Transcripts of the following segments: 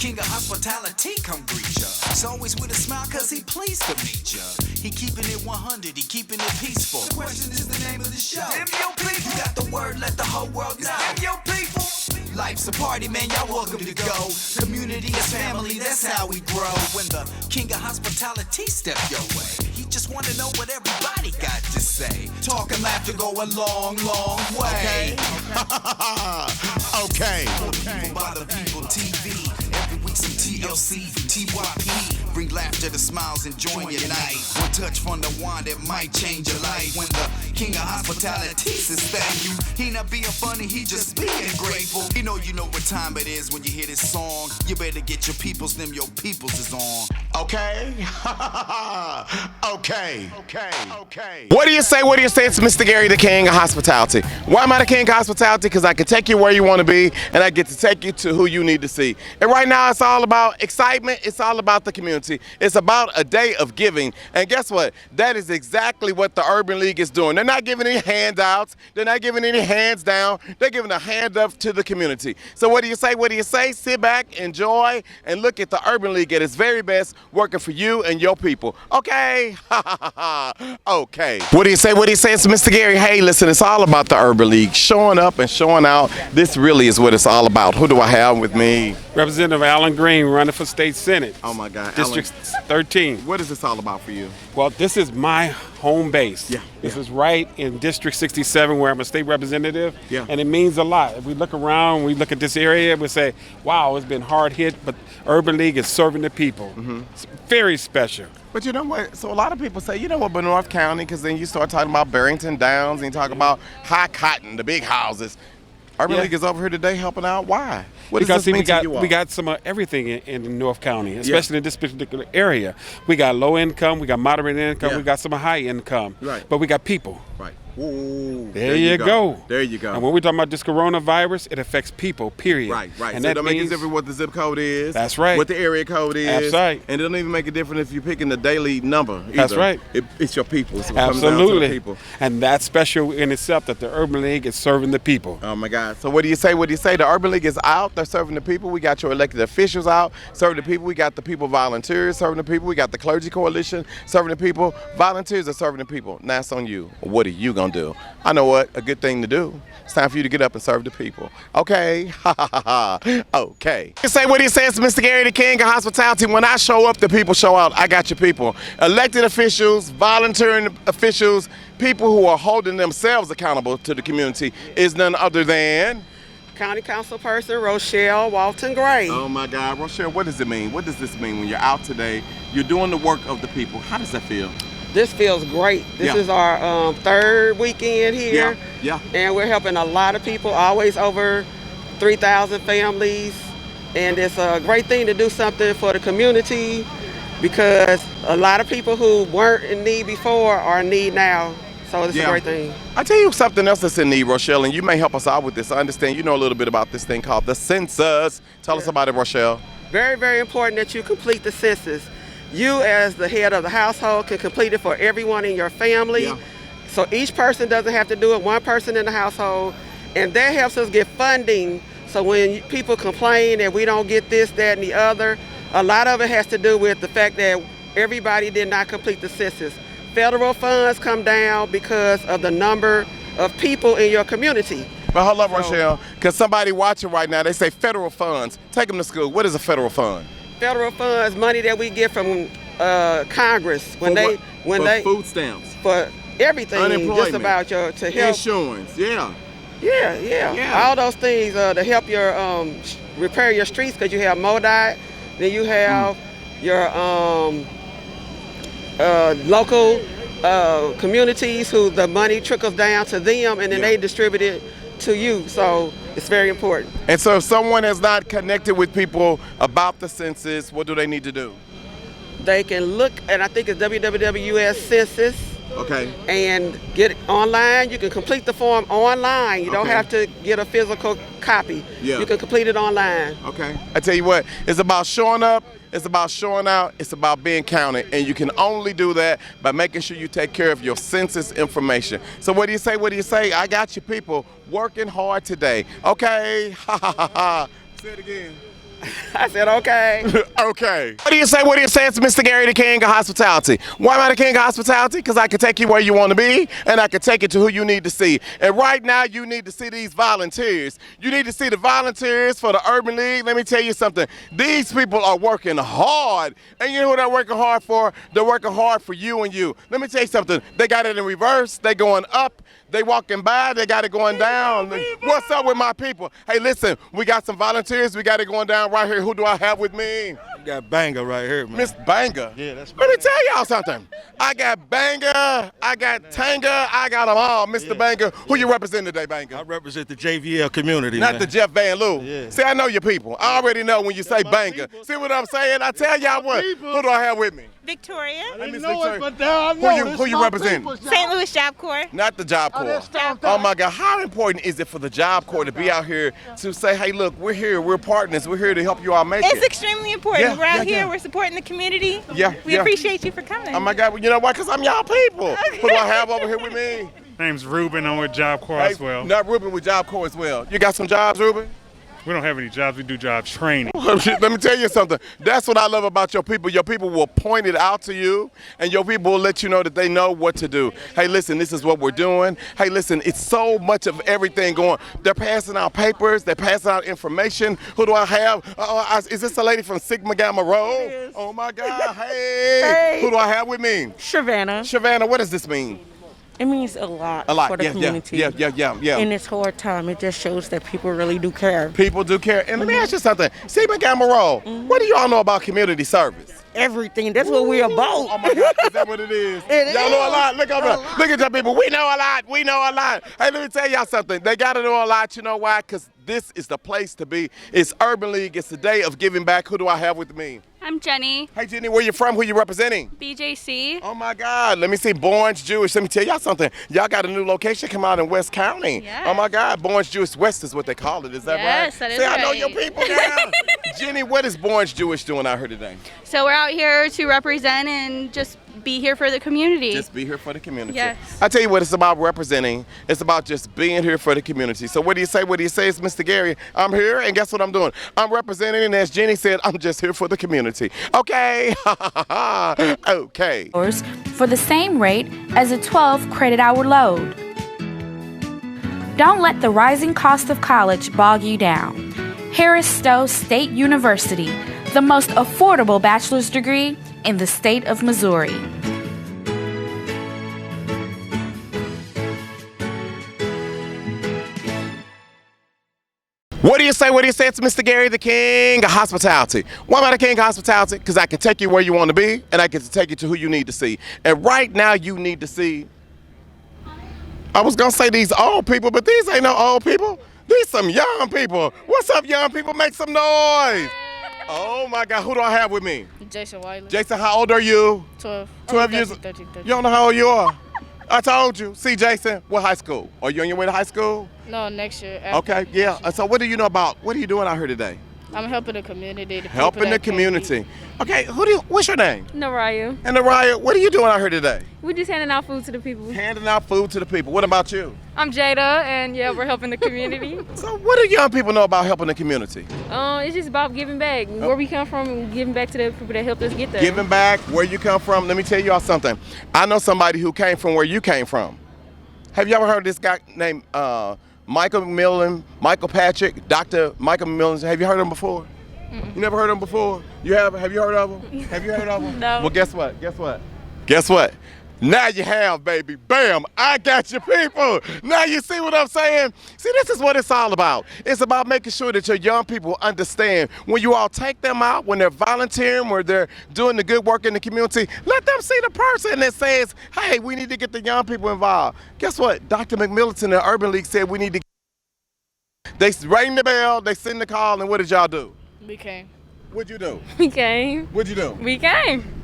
King of hospitality, come greet ya. He's always with a smile cause he pleased to meet ya. He keeping it 100, he keeping it peaceful. The question is the name of the show. Damn your people. You got the word, let the whole world know. Damn your people. Life's a party, man, y'all welcome to go. Community is family, that's how we grow. When the king of hospitality step your way, he just wanna know what everybody got to say. Talk and laughter go a long, long way. Okay. People by the people TV. Every week some TLC from TYP. Bring laughter to smiles and join your night. One touch from the wand that might change your life. When the king of hospitality says thank you, he not being funny, he just being grateful. You know what time it is when you hear this song. You better get your peoples, them your peoples is on. Okay. Okay. What do you say? It's Mr. Gary, the king of hospitality. Why am I the king of hospitality? Because I can take you where you want to be, and I get to take you to who you need to see. And right now, it's all about excitement. It's all about the community. It's about a day of giving. And guess what? That is exactly what the Urban League is doing. They're not giving any handouts. They're not giving any hands down. They're giving a hand up to the community. So what do you say? Sit back, enjoy, and look at the Urban League at its very best, working for you and your people. Okay? Okay. What do you say? It's Mr. Gary. Hey, listen, it's all about the Urban League. Showing up and showing out. This really is what it's all about. Who do I have with me? Representative Alan Green, running for state senate. Oh my God, District 13. What is this all about for you? Well, this is my home base. Yeah. This is right in District 67 where I'm a state representative. Yeah. And it means a lot. If we look around, we look at this area, we say, wow, it's been hard hit, but Urban League is serving the people. Mm-hmm. It's very special. But you know what? So a lot of people say, but North County, because then you start talking about Barrington Downs and you talk about High Cotton, the big houses. Urban League is over here today helping out. Why? What does this mean to you all? We got some of everything in North County, especially in this particular area. We got low income, we got moderate income, we got some high income. Right. But we got people. Right. Ooh, there you go. There you go. And when we're talking about this coronavirus, it affects people, period. Right. And so that it don't make a difference what the zip code is. That's right. What the area code is. That's right. And it don't even make a difference if you're picking the daily number either. That's right. It's your people. It's Absolutely. The people. And that's special in itself that the Urban League is serving the people. Oh my God. So what do you say? The Urban League is out. They're serving the people. We got your elected officials out serving the people. We got the people volunteers serving the people. We got the clergy coalition serving the people. Volunteers are serving the people. Now it's on you. What are you gonna do? I know what a good thing to do. It's time for you to get up and serve the people. Okay? Okay. It's Mr. Gary, the king of hospitality. When I show up, the people show out. I got your people. Elected officials, volunteering officials, people who are holding themselves accountable to the community is none other than County Council Person Rochelle Walton Gray. Oh my God, Rochelle, what does it mean? What does this mean when you're out today? You're doing the work of the people. How does that feel? This feels great. This is our third weekend here. Yeah. And we're helping a lot of people, always over 3,000 families. And it's a great thing to do something for the community because a lot of people who weren't in need before are in need now. So it's a great thing. I'll tell you something else that's in need, Rochelle, and you may help us out with this. I understand you know a little bit about this thing called the census. Tell us about it, Rochelle. Very, very important that you complete the census. You, as the head of the household, can complete it for everyone in your family. Yeah. So each person doesn't have to do it, one person in the household. And that helps us get funding. So when people complain that we don't get this, that, and the other, a lot of it has to do with the fact that everybody did not complete the census. Federal funds come down because of the number of people in your community. But hold up, Rochelle, because somebody watching right now, they say federal funds. Take them to school. What is a federal fund? Federal funds, money that we get from Congress when they food stamps, for everything, just about to help insurance, yeah. All those things to help your repair your streets because you have MoDOT, then you have your local communities who the money trickles down to them and then they distribute it to you. So it's very important. And so if someone has not connected with people about the census, what do they need to do? They can look, and I think it's www.us census. Okay. And get it online. You can complete the form online. You don't have to get a physical copy. Yeah. You can complete it online. Okay. I tell you what, it's about showing up. It's about showing out. It's about being counted. And you can only do that by making sure you take care of your census information. So what do you say? I got you people working hard today. Okay. Say it again. I said, okay. Okay. What do you say? What do you say? It's Mr. Gary, the king of hospitality. Why am I the king of hospitality? Because I can take you where you want to be, and I can take you to who you need to see. And right now, you need to see these volunteers. You need to see the volunteers for the Urban League. Let me tell you something. These people are working hard. And you know what they're working hard for? They're working hard for you and you. Let me tell you something. They got it in reverse. They going up. They walking by, they got it going down. What's up with my people? Hey, listen, we got some volunteers. We got it going down right here. Who do I have with me? You got Banger right here, man. Miss Banger. Yeah, that's Let me tell y'all something. I got Banger, I got Tanga, I got them all. Mr. Banger, who you represent today, Banger? I represent the JVL community, Not man. the Jeff Van Loo. Yeah. See, I know your people. I already know when you say Banger. people. See what I'm saying? I tell y'all what. people. Who do I have with me? Victoria, Hey, Miss know Victoria. it, but now I know. Who you represent? St. Louis Job Corps. Not the Job Corps. Oh my God, how important is it for the Job Corps to be out here to say, hey, look, we're here, we're partners, we're here to help you all make It's it? extremely important. Yeah, We're out yeah, here, yeah. we're supporting the community. Yeah, We yeah. appreciate you for coming. Oh my God, well, you know what? Because I'm y'all people. Who do I have over here with me? Name's Ruben. I'm with Job Corps Hey, as well. Not Ruben with Job Corps as well. You got some jobs, Ruben? We don't have any jobs. We do job training. Let me tell you something. That's what I love about your people. Your people will point it out to you, and your people will let you know that they know what to do. Hey, listen, this is what we're doing. Hey, listen, it's so much of everything going. They're passing out papers. They're passing out information. Who do I have? Is this a lady from Sigma Gamma Rho? Oh, my God. Hey. Who do I have with me? Shavannah. Shavannah, what does this mean? It means a lot, A lot. for the community. Yeah. In this hard time, it just shows that people really do care. People do care. And let me ask you something. Sigma Gamma Rho, what do y'all know about community service? Everything. That's what we're about. Oh my God, is that what it is? Y'all know a lot. Look over there. Look at your people. We know a lot. We know a lot. Hey, let me tell y'all something. They got to know a lot. You know why? Because this is the place to be. It's Urban League. It's the day of giving back. Who do I have with me? I'm Jenny, Hey, Jenny, where you from? Who you representing? BJC. Oh my God, let me see, Borns Jewish. Let me tell y'all something. Y'all got a new location come out in West County. Yes. Oh my God, Borns Jewish West is what they call it. Is that right? Yes, that is See, I know right. your people now. Jenny, what is Borns Jewish doing out here today? So we're out here to represent and just be here for the community. Just be here for the community. Yes. I tell you what, it's about representing. It's about just being here for the community. So what do you say? What do you say? It's Mr. Gary. I'm here, and guess what I'm doing? I'm representing, and as Jenny said, I'm just here for the community. Okay. Okay. For the same rate as a 12 credit hour load. Don't let the rising cost of college bog you down. Harris Stowe State University, the most affordable bachelor's degree in the state of Missouri. What do you say? What do you say? It's Mr. Gary, the king of hospitality. Why am I the king of hospitality? Because I can take you where you want to be, and I can take you to who you need to see. And right now, you need to see. I was gonna say these old people, but these ain't no old people. These some young people. What's up, young people? Make some noise. Oh my God, who do I have with me? Jason Wiley. Jason, how old are you? 12. 12 years. 13. You don't know how old you are? I told you. See, Jason, what high school? Are you on your way to high school? No, next year. Okay, yeah. So what do you know about, what are you doing out here today? I'm helping the community. Helping the community. Okay, what's your name? Naraya. And Naraya, what are you doing out here today? We're just handing out food to the people. Handing out food to the people. What about you? I'm Jada, and yeah, we're helping the community. So what do young people know about helping the community? It's just about giving back. Where we come from, and giving back to the people that helped us get there. Giving back, where you come from. Let me tell y'all something. I know somebody who came from where you came from. Have you ever heard of this guy named Michael McMillan, Michael Patrick, Dr. Michael McMillan? Have you heard of him before? Mm-mm. You never heard of him before? You have? Have you heard of him? Have you heard of him? No. Well, guess what? Guess what? Now you have, baby. Bam, I got your people. Now you see what I'm saying? See, this is what it's all about. It's about making sure that your young people understand when you all take them out, when they're volunteering, when they're doing the good work in the community, let them see the person that says, hey, we need to get the young people involved. Guess what? Dr. McMillan in the Urban League said we need to. They rang the bell, they send the call, and what did y'all do? We came. What'd you do? We came. What'd you do? We came.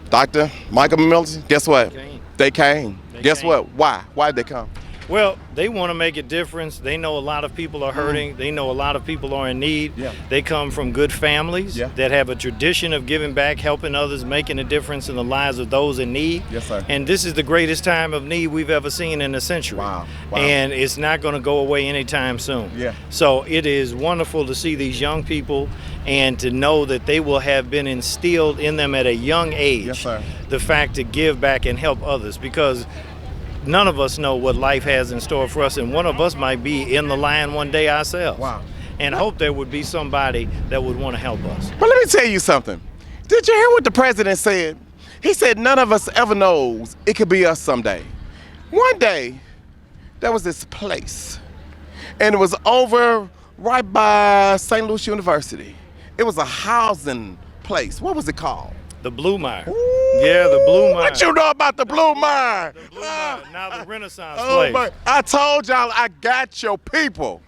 Dr. Michael McMillan, guess what? They came. Guess what? Why? Why did they come? Well, they want to make a difference. They know a lot of people are hurting. They know a lot of people are in need. Yeah. They come from good families that have a tradition of giving back, helping others, making a difference in the lives of those in need. Yes, sir. And this is the greatest time of need we've ever seen in a century. Wow. And it's not going to go away anytime soon. Yeah. So it is wonderful to see these young people and to know that they will have been instilled in them at a young age. Yes, sir. The fact to give back and help others, because none of us know what life has in store for us, and one of us might be in the line one day ourselves. Wow. And hope there would be somebody that would want to help us. But let me tell you something. Did you hear what the president said? He said none of us ever knows it could be us someday. One day, there was this place, and it was over right by St. Louis University. It was a housing place. What was it called? The Blue Mire. Yeah, the Blue Mire. What you know about the Blue Mire? The Blue Mire. Now the Renaissance Oh place. my! I told y'all I got your people.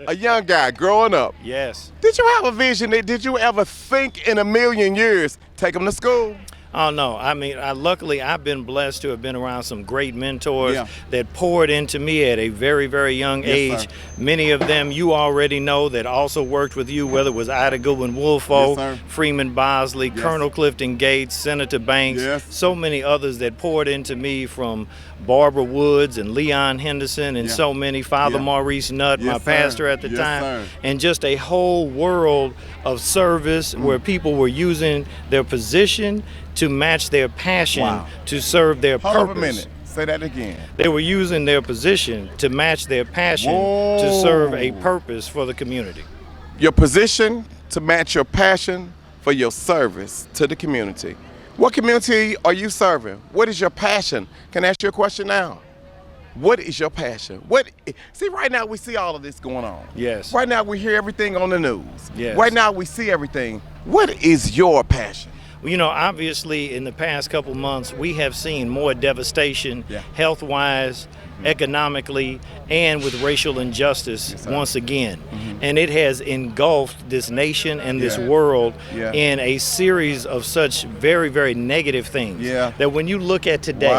A young guy growing up. Yes. Did you have a vision? Did you ever think in a million years take him to school? Oh, no. I mean, luckily, I've been blessed to have been around some great mentors Yeah. that poured into me at a very, very young Yes, age. sir. Many of them you already know that also worked with you, whether it was Ida Goodwin Woolfolk, Yes, sir. Freeman Bosley, Yes. Colonel Clifton Gates, Senator Banks, Yes. so many others that poured into me, from Barbara Woods and Leon Henderson and Yeah. so many, Father Yeah. Maurice Nutt, Yes, my sir. pastor at the Yes, time, sir. and just a whole world of service where people were using their position to match their passion Wow. to serve their Hold purpose. up a minute. Say that again. They were using their position to match their passion to Whoa. serve a purpose for the community. Your position to match your passion for your service to the community. What community are you serving? What is your passion? Can I ask you a question now? What is your passion? See, right now we see all of this going on. Yes. Right now we hear everything on the news. Yes. Right now we see everything. What is your passion? Well, you know, obviously in the past couple months, we have seen more devastation, health-wise, economically, and with racial injustice once again. And it has engulfed this nation and this world in a series of such very, very negative things. That when you look at today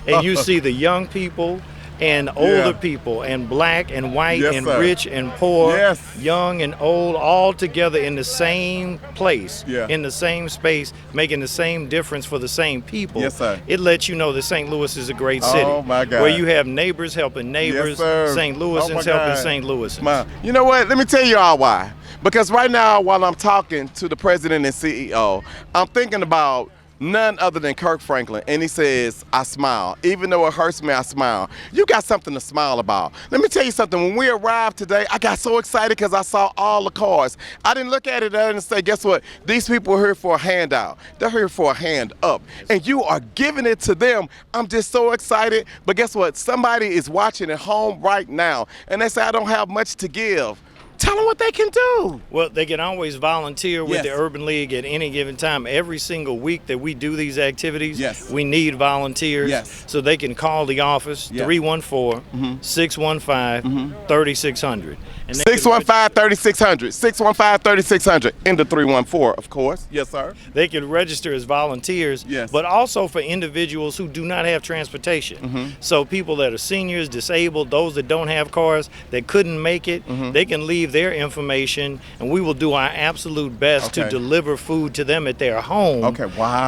and you see the young people and older people and black and white and rich and poor, young and old, all together in the same place, in the same space, making the same difference for the same people. It lets you know that St. Louis is a great city. Oh my God. Where you have neighbors helping neighbors, St. Louisans helping St. Louisans. You know what? Let me tell you all why. Because right now, while I'm talking to the president and CEO, I'm thinking about none other than Kirk Franklin, and he says, I smile. Even though it hurts me, I smile. You got something to smile about. Let me tell you something. When we arrived today, I got so excited because I saw all the cars. I didn't look at it and say, guess what? These people are here for a handout. They're here for a hand up, and you are giving it to them. I'm just so excited. But guess what? Somebody is watching at home right now, and they say, I don't have much to give. Tell them what they can do. Well, they can always volunteer with the Urban League at any given time. Every single week that we do these activities, we need volunteers. So they can call the office, 314-615-3600. 615-3600. 615-3600. In the 314, of course. Yes, sir. They can register as volunteers, but also for individuals who do not have transportation. So people that are seniors, disabled, those that don't have cars, that couldn't make it, they can leave their information, and we will do our absolute best to deliver food to them at their home.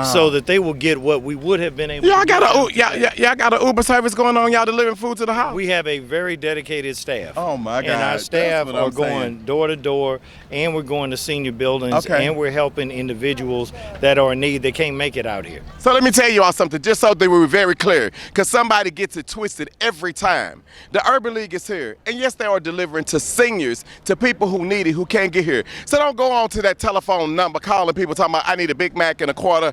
So that they will get what we would have been able to got an Uber service going on. Y'all delivering food to the house. We have a very dedicated staff. Oh my God. And our staff are going saying. door to door, and we're going to senior buildings, and we're helping individuals that are in need that can't make it out here. So let me tell you all something, just so that we're very clear, because somebody gets it twisted every time. The Urban League is here, and yes, they are delivering to seniors, to people who need it, who can't get here. So don't go on to that telephone number calling people talking about, I need a Big Mac and a quarter,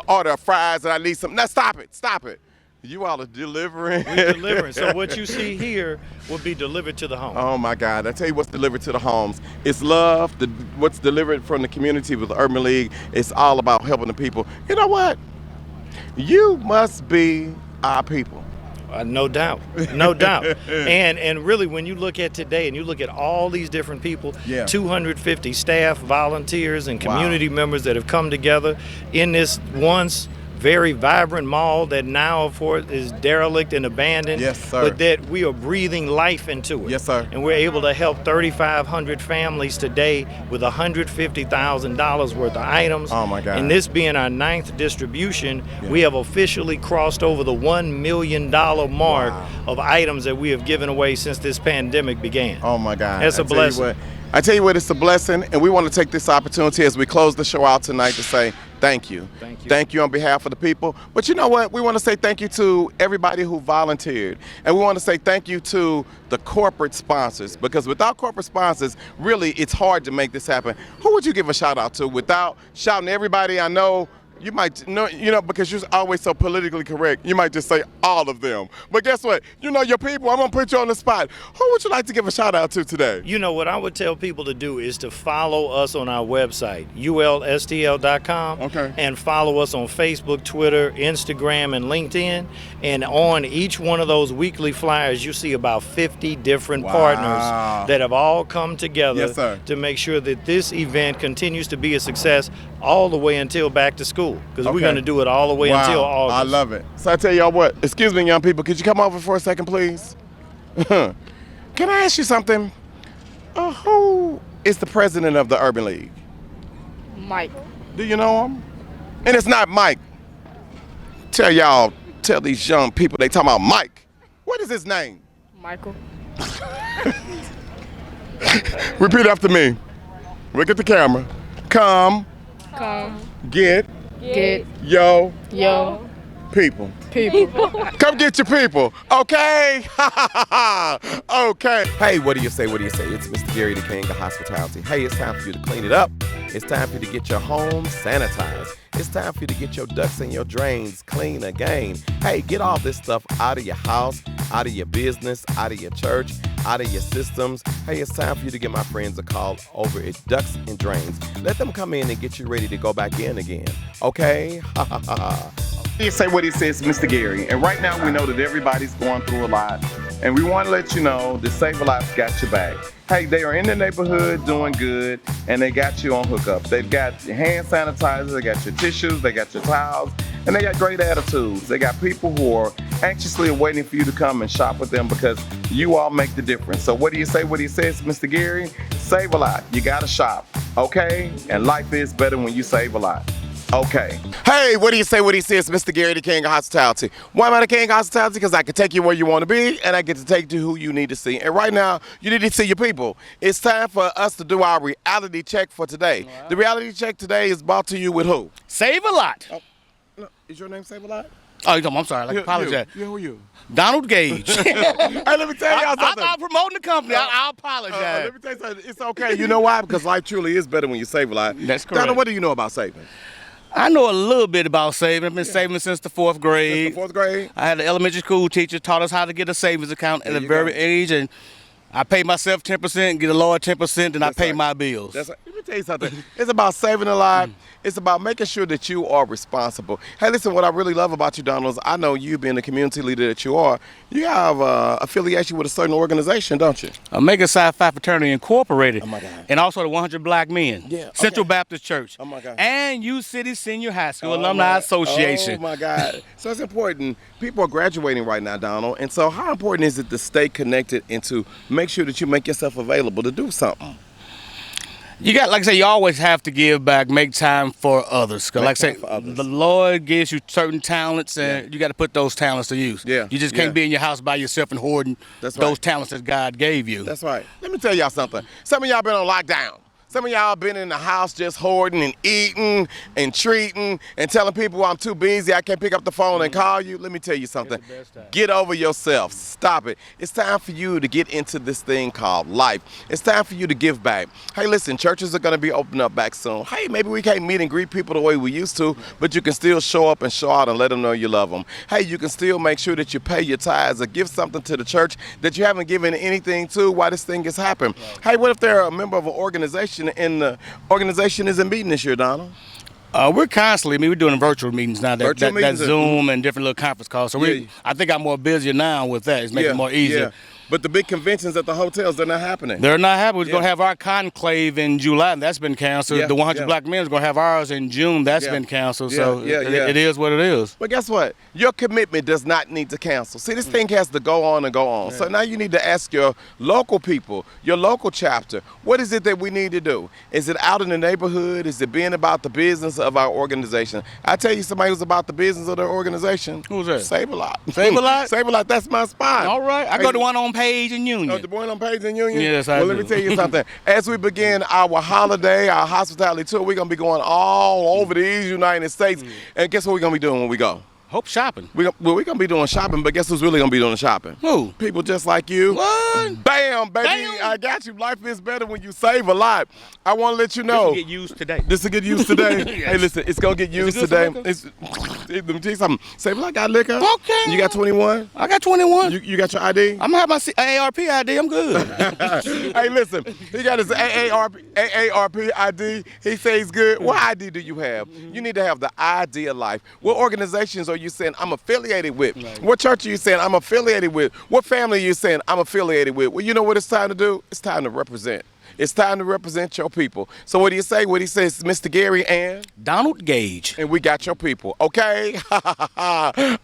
order of fries, and I need some. Now stop it. You all are delivering. We're delivering. So what you see here will be delivered to the home. Oh my God, I tell you what's delivered to the homes. It's love. What's delivered from the community with the Urban League, it's all about helping the people. You know what? You must be our people. No doubt, no doubt. And really, when you look at today and you look at all these different people, 250 staff, volunteers, and community members that have come together in this once very vibrant mall that now, of course, is derelict and abandoned. Yes, sir. But that we are breathing life into it. Yes, sir. And we're able to help 3,500 families today with $150,000 worth of items. Oh, my God. And this being our 9th distribution, we have officially crossed over the $1 million mark of items that we have given away since this pandemic began. Oh my God. That's a blessing. I tell you what, it's a blessing, and we want to take this opportunity as we close the show out tonight to say thank you. Thank you. Thank you on behalf of the people. But you know what? We want to say thank you to everybody who volunteered. And we want to say thank you to the corporate sponsors, because without corporate sponsors, really, it's hard to make this happen. Who would you give a shout out to without shouting everybody I know? You might know, because you're always so politically correct, you might just say all of them. But guess what? You know your people, I'm going to put you on the spot. Who would you like to give a shout out to today? You know, what I would tell people to do is to follow us on our website, ulstl.com, and follow us on Facebook, Twitter, Instagram, and LinkedIn. And on each one of those weekly flyers, you see about 50 different partners that have all come together to make sure that this event continues to be a success all the way until back to school, because we're going to do it all the way until August. I love it. So I tell y'all what, excuse me, young people, could you come over for a second, please? Can I ask you something? Who is the president of the Urban League? Mike. Do you know him? And it's not Mike. Tell these young people, they talking about Mike. What is his name? Michael. Repeat after me. Look at the camera. Come. Get. Yo. People. Come get your people, okay? Okay. Hey, what do you say? It's Mr. Gary, the King of Hospitality. Hey, it's time for you to clean it up. It's time for you to get your home sanitized. It's time for you to get your ducts and your drains clean again. Hey, get all this stuff out of your house, out of your business, out of your church, out of your systems. Hey, it's time for you to give my friends a call over at Ducts and Drains. Let them come in and get you ready to go back in again, okay? He say what he says, Mr. Gary. And right now we know that everybody's going through a lot. And we want to let you know that Save a Lot's got your back. Hey, they are in the neighborhood doing good, and they got you on hookup. They've got your hand sanitizer, they got your tissues, they got your towels, and they got great attitudes. They got people who are anxiously waiting for you to come and shop with them, because you all make the difference. So what do you say? What he says, Mr. Gary? Save a lot. You got to shop, okay? And life is better when you save a lot. Okay. Hey, what do you say? What he says, Mr. Gary, the King of Hospitality. Why am I the King of Hospitality? Because I can take you where you want to be, and I get to take you who you need to see. And right now, you need to see your people. It's time for us to do our reality check for today. The reality check today is brought to you with who? Save a Lot. Oh, no, is your name Save a Lot? Oh, I'm sorry. I apologize. Who are you? Donald Gage. Hey, let me tell y'all something. I'm promoting the company. I apologize. Let me tell you something. It's okay. You know why? Because life truly is better when you save a lot. That's correct. Donald, what do you know about saving? I know a little bit about saving. I've been saving since the 4th grade. Since the 4th grade? I had an elementary school teacher, taught us how to get a savings account at a very age, and I pay myself 10%, get a lower 10%, and I pay my bills. That's right. Let me tell you something. It's about saving a lot. It's about making sure that you are responsible. Hey, listen, what I really love about you, Donald, is I know you being the community leader that you are, you have affiliation with a certain organization, don't you? Omega Psi Phi Fraternity Incorporated. Oh, my God. And also the 100 Black Men. Yeah. Central Baptist Church. Oh, my God. And U City Senior High School Alumni Association. Oh, my God. So it's important. People are graduating right now, Donald. And so how important is it to stay connected and to make sure that you make yourself available to do something? You got, like I say, you always have to give back, make time for others. Cause like I say, the Lord gives you certain talents, and you got to put those talents to use. Yeah. You just can't be in your house by yourself and hoarding those talents that God gave you. That's right. Let me tell y'all something. Some of y'all been on lockdown. Some of y'all been in the house just hoarding and eating and treating and telling people I'm too busy, I can't pick up the phone and call you. Let me tell you something. Get over yourself. Stop it. It's time for you to get into this thing called life. It's time for you to give back. Hey, listen, churches are going to be opening up back soon. Hey, maybe we can't meet and greet people the way we used to, but you can still show up and show out and let them know you love them. Hey, you can still make sure that you pay your tithes or give something to the church that you haven't given anything to while this thing has happened. Hey, what if they're a member of an organization and the organization isn't meeting this year, Donald? We're constantly, we're doing virtual meetings now, that Zoom and different little conference calls. So I think I'm more busier now with that. It's making it more easier. But the big conventions at the hotels, they're not happening. They're not happening. We're going to have our conclave in July, and that's been canceled. Yeah, the 100 yeah. Black Men is going to have ours in June. That's been canceled. So it is what it is. But guess what? Your commitment does not need to cancel. See, this thing has to go on and go on. So now you need to ask your local people, your local chapter, what is it that we need to do? Is it out in the neighborhood? Is it being about the business of our organization? I tell you somebody who's about the business of their organization. Who's that? Save-A-Lot. Save-A-Lot? Save-A-Lot, that's my spot. All right. I go to one on Page and Union. Oh, the one on Page and Union? Yes, I Well, do. let me tell you something. As we begin our holiday, our hospitality tour, we're going to be going all over these United States. And guess what we're going to be doing when we go? Hope shopping. We're going to be doing shopping, but guess who's really going to be doing the shopping? Who? People just like you. What? Bam, baby. Bam. I got you. Life is better when you save a lot. I want to let you know. This will get used today. This will get used today. Yes. Hey, listen, it's going to get used good today. for liquor? Let me tell you something. Save-A-Lot got liquor. Okay. You got 21? I got 21. You got your ID? I'm going to have my AARP ID. I'm good. Hey, listen, he got his AARP ID. He says he's good. What ID do you have? You need to have the ID of life. What organizations are you saying I'm affiliated with? What church are you saying I'm affiliated with? What family are you saying I'm affiliated with? Well, you know what it's time to do? It's time to represent. It's time to represent your people. So what do you say? What he says, Mr. Gary and Donald Gage. And we got your people. Okay?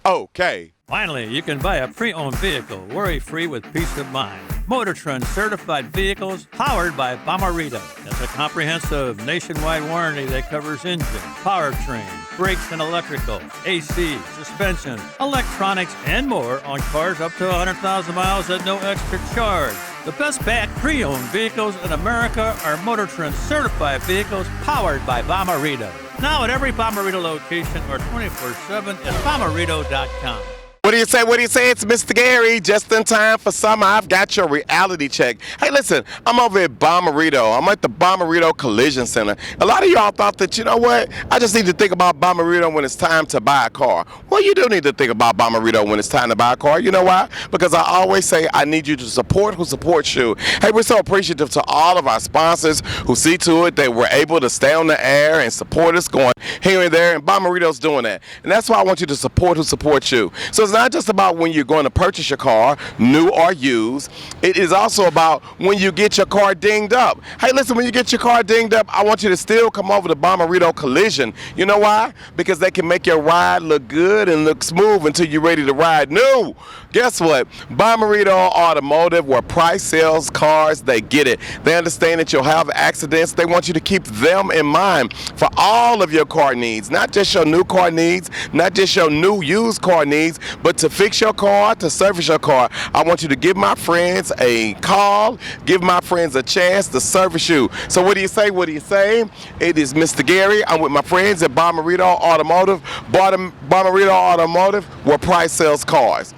Okay. Finally, you can buy a pre-owned vehicle worry-free with peace of mind. Motor Trend certified vehicles powered by Bomarito. That's a comprehensive nationwide warranty that covers engine, powertrain, brakes and electrical, AC, suspension, electronics, and more on cars up to 100,000 miles at no extra charge. The best back pre-owned vehicles in America are Motor Trend certified vehicles powered by Bomarito. Now at every Bomarito location or 24/7 at Bomarito.com. What do you say? What do you say? It's Mr. Gary, just in time for summer. I've got your reality check. Hey, listen, I'm over at Bomarito. I'm at the Bomarito Collision Center. A lot of y'all thought that, you know what? I just need to think about Bomarito when it's time to buy a car. Well, you do need to think about Bomarito when it's time to buy a car. You know why? Because I always say I need you to support who supports you. Hey, we're so appreciative to all of our sponsors who see to it that we're able to stay on the air and support us going here and there, and Bomarito's doing that. And that's why I want you to support who supports you. So it's not just about when you're going to purchase your car, new or used. It is also about when you get your car dinged up. Hey, listen, when you get your car dinged up, I want you to still come over to Bomarito Collision. You know why? Because they can make your ride look good and look smooth until you're ready to ride new. Guess what? Bomarito Automotive, where price sells cars, they get it. They understand that you'll have accidents. They want you to keep them in mind for all of your car needs, not just your new car needs, not just your new used car needs, but to fix your car, to service your car. I want you to give my friends a call, give my friends a chance to service you. So what do you say? What do you say? It is Mr. Gary. I'm with my friends at Bomarito Automotive. Bomarito Automotive, where price sells cars.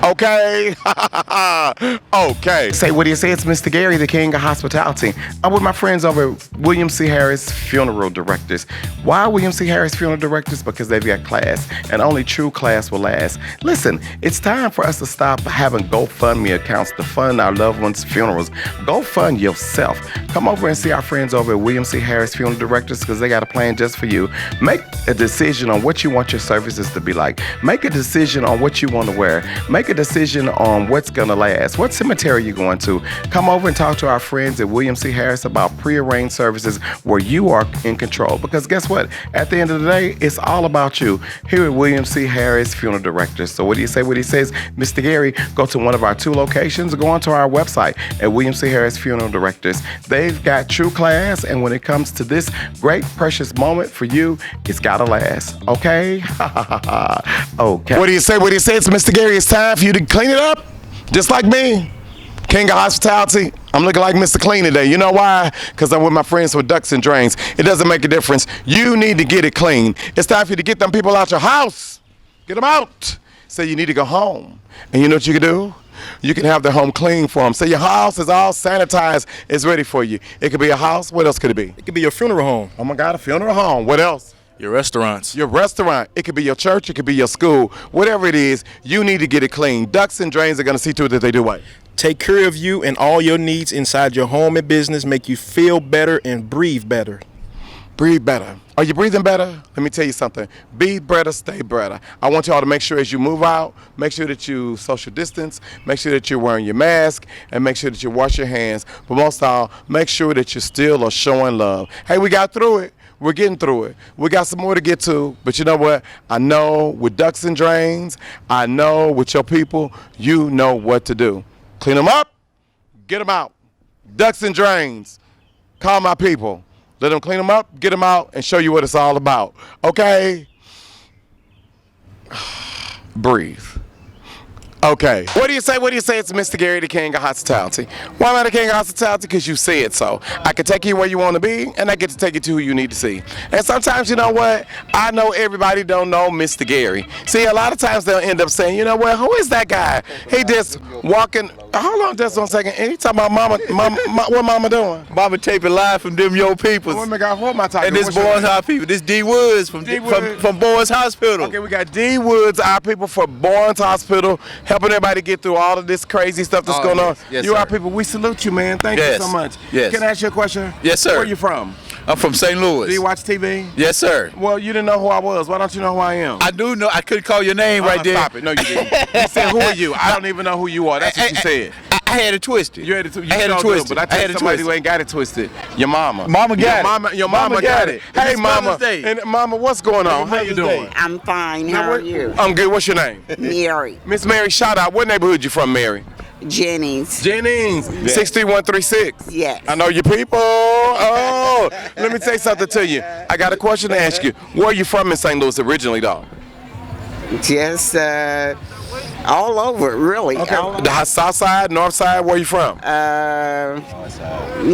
Okay? Okay. Say, what do you say? It's Mr. Gary, the king of hospitality. I'm with my friends over at William C. Harris Funeral Directors. Why William C. Harris Funeral Directors? Because they've got class, and only true class will last. Listen, it's time for us to stop having GoFundMe accounts to fund our loved ones' funerals. Go fund yourself. Come over and see our friends over at William C. Harris Funeral Directors, because they got a plan just for you. Make a decision on what you want your services to be like. Make a decision on what you want to wear. Make a decision on what's going to last. What cemetery you're going to. Come over and talk to our friends at William C. Harris about prearranged services where you are in control. Because guess what? At the end of the day, it's all about you here at William C. Harris Funeral Directors. So what do you say? What he says? Mr. Gary, go to one of our 2 locations or go onto our website at William C. Harris Funeral Directors. They've got true class, and when it comes to this great, precious moment for you, it's got to last. Okay? Okay. What do you say? What do you say? It's Mr. Gary. It's time for you to clean it up, just like me. King of hospitality. I'm looking like Mr. Clean today. You know why? Because I'm with my friends with ducks and drains. It doesn't make a difference. You need to get it clean. It's time for you to get them people out your house. Get them out. Say you need to go home. And you know what you can do? You can have their home clean for them. Say your house is all sanitized. It's ready for you. It could be a house. What else could it be? It could be your funeral home. Oh my God, a funeral home. What else? Your restaurants. Your restaurant. It could be your church. It could be your school. Whatever it is, you need to get it clean. Ducks and drains are going to see to it that they do what? Take care of you and all your needs inside your home and business, make you feel better and breathe better. Breathe better. Are you breathing better? Let me tell you something. Be better, stay better. I want y'all to make sure as you move out, make sure that you social distance, make sure that you're wearing your mask, and make sure that you wash your hands. But most of all, make sure that you still are showing love. Hey, we got through it. We're getting through it. We got some more to get to, but you know what? I know with ducks and drains, I know with your people, you know what to do. Clean them up, get them out. Ducks and drains, call my people. Let them clean them up, get them out, and show you what it's all about. Okay? Breathe. Okay. What do you say? What do you say? It's Mr. Gary, the King of Hospitality. Why am I the King of Hospitality? Because you said so. I can take you where you want to be, and I get to take you to who you need to see. And sometimes, you know what? I know everybody don't know Mr. Gary. See, a lot of times they'll end up saying, you know what? Who is that guy? He just walking. Hold on just 1 second. And he talking about mama, what mama doing? Mama taping live from them your peoples. Oh my God, what am I talking about? And this Boys Hospital people. This D Woods from Boys Hospital. Okay, we got D Woods, our people from Boys Hospital, helping everybody get through all of this crazy stuff that's going on. Yes, you sir. Our people, we salute you, man. Thank you so much. Yes. Can I ask you a question? Yes, sir. Where are you from? I'm from St. Louis. Do you watch TV? Yes, sir. Well, you didn't know who I was. Why don't you know who I am? I do know. I couldn't call your name right there. Stop it. No, you didn't. You said, who are you? I don't even know who you are. That's what you said. I had it twisted. You had it twisted. I had it twisted. But I tell somebody who ain't got it twisted. Your mama. Mama got it. Your mama got it. Hey, mama. And mama, what's going on? How you doing? I'm fine. How are you? I'm good. What's your name? Mary. Miss Mary, shout out. What neighborhood you from, Mary? Jennings. 63136. Yes. I know your people. Oh, let me say something to you. I got a question to ask you. Where are you from in St. Louis originally, though? Just all over, really. Okay. The south side, north side, where are you from?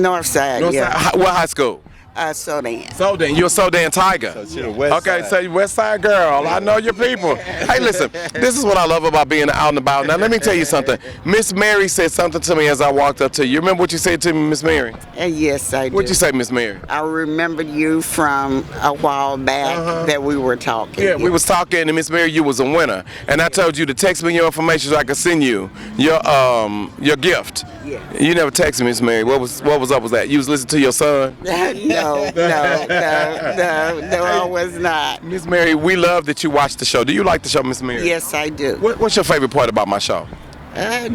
North side, yeah. What high school? Sodan. Sodan. You're a Sodan Tiger. Okay, so you West Side girl. I know your people. Hey, listen, this is what I love about being out and about. Now, let me tell you something. Miss Mary said something to me as I walked up to you. You remember what you said to me, Miss Mary? Yes, I do. What'd you say, Miss Mary? I remember you from a while back that we were talking. Yeah, we was talking, and Miss Mary, you was a winner. And I told you to text me your information so I could send you your gift. Yeah. You never texted Miss Mary. What was up with that? You was listening to your son? No, I was not. Miss Mary, we love that you watch the show. Do you like the show, Miss Mary? Yes, I do. What's your favorite part about my show?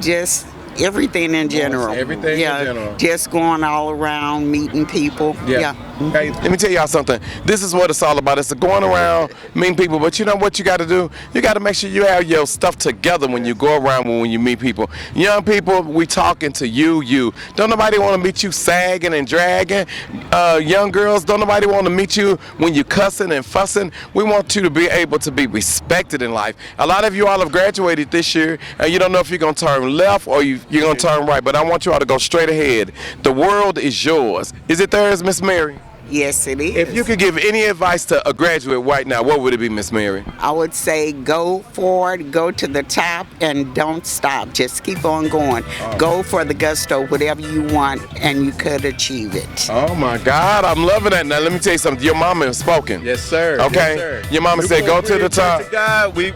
Just everything in general. Everything in general. Just going all around, meeting people. Yeah. Hey, let me tell y'all something. This is what it's all about. It's going around, meeting people. But you know what you got to do? You got to make sure you have your stuff together when you go around, when you meet people. Young people, we talking to you. Don't nobody want to meet you sagging and dragging. Young girls, don't nobody want to meet you when you cussing and fussing. We want you to be able to be respected in life. A lot of you all have graduated this year, and you don't know if you're going to turn left or you're going to turn right. But I want you all to go straight ahead. The world is yours. Is it theirs, Miss Mary? Yes, it is. If you could give any advice to a graduate right now, what would it be, Miss Mary? I would say go forward, go to the top, and don't stop. Just keep on going. Go for the gusto, whatever you want, and you could achieve it. Oh, my God. I'm loving that. Now, let me tell you something. Your mama has spoken. Yes, sir. Okay? Yes, sir. Your mama said go to the top. God, we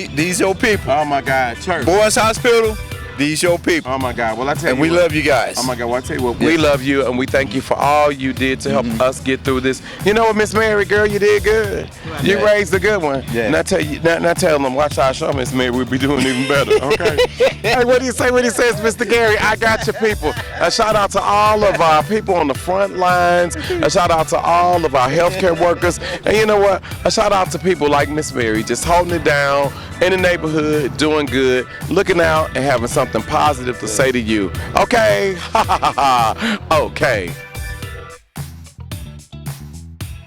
these your people. Oh, my God. Church. Boys Hospital. These your people. Oh my God. Well, I tell you, and we love you guys. Oh my God. Well, I tell you what, we love you, and we thank you for all you did to help us get through this. You know what, Miss Mary, girl, you did good. You raised a good one. Yeah. Now tell them, watch our show, Miss Mary. We'll be doing even better. Okay. Hey, what do you say? What he says, Mr. Gary? I got your people. A shout out to all of our people on the front lines. A shout out to all of our healthcare workers. And you know what? A shout out to people like Miss Mary, just holding it down in the neighborhood, doing good, looking out, and having something positive to say to you. Okay? Okay.